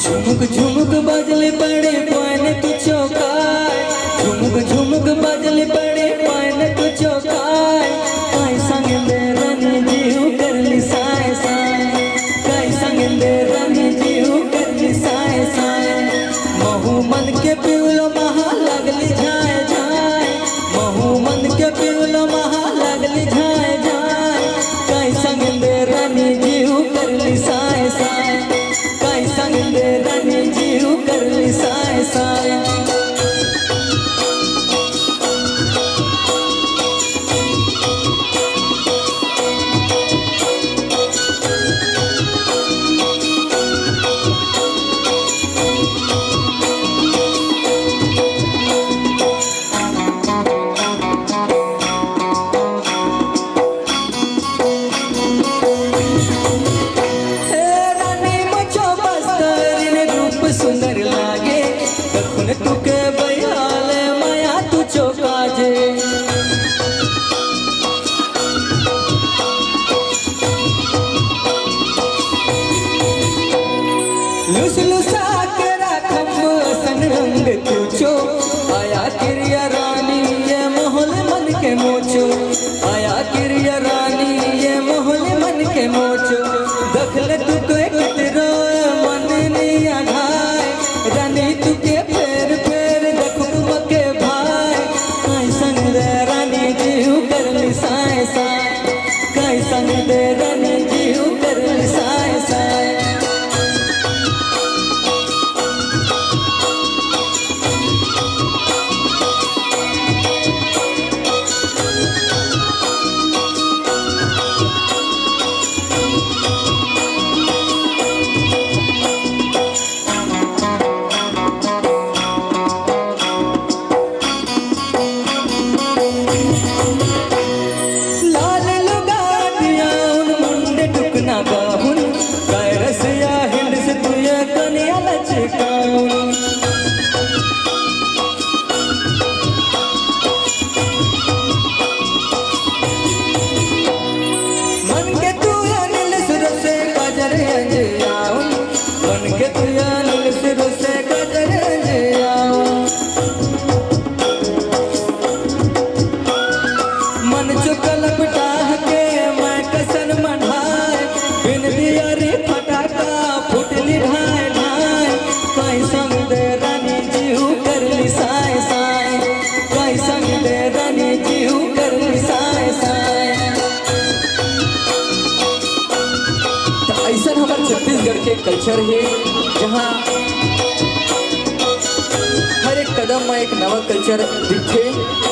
झुमुक झुमुक बजले पड़े पान तू चौकाय, झुमुक झुमुक बजले पड़े पान तू चौकाय। काय संगले रानी जीव करली साय साय, काय संगले रानी जीव करली साय साय। महू मन के पिवलो महा लगली झाय झाय, महू मन के पिवलो महा लगली झाय झाय। काय संगले रानी जीव करली साय साय, काय संगले रानी जीव करली साय साय। सुंदर लागे कखुन तुके बयाल माया तू चौकाजे। लुस लुसा के राखम सन रंग तुचो, आया किरिया रानी ये मोहल मन के मोचो, आया किरिया रानी ये मोहल मन के मोचो। दखल तुके कतरो मन निया घाय, रानी तुके फेर फेर देखू मके भाई। काय संग दे रानी जीव करली साय साय, काय संग दे रानी जीव करली साय साय। लाल लुगाटिया उन मुंडे टुकना बाहुन, काय रसिया हिंद से तुया कनिया लचकाउन। मन के तुया नील सुर से गजर अंजयाउन, मन के तुया नील सुर से गजर अंजयाउन। मन चुकल पटाह के मैं कसन मढ़ाए, बिन दिया रे फटाका फुटली ढाय ढाय। काय संग दे रानी जीव करली साय साय, काय संग दे रानी जीव करली साय साय। तो ऐसा हमारे छत्तीसगढ़ के कल्चर है, जहाँ हर एक कदम में एक नवा कल्चर दिखे।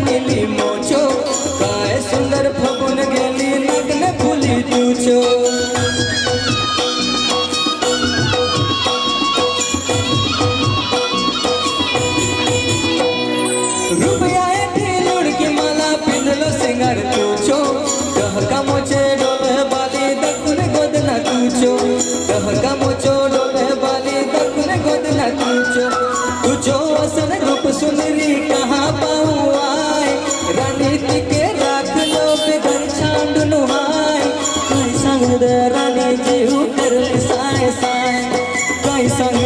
नीली मोचो, काय सुंदर फगुन गेली नग्न फूली तुचो। रुपया ढीलुड़ की माला पिंधलो सिंगार तुचो, कहका मोचे डोले बाली दकुन गोद न तुचो, कहका मोचो डोले बाली दकुन गोद न तुचो। तुचो असन रूप सुंदरी कहाँ पाऊँ आय, रानी तिके राख लो बेघर छांड नुहाय। काय संग दे रानी जीव करली साय साय, काय संग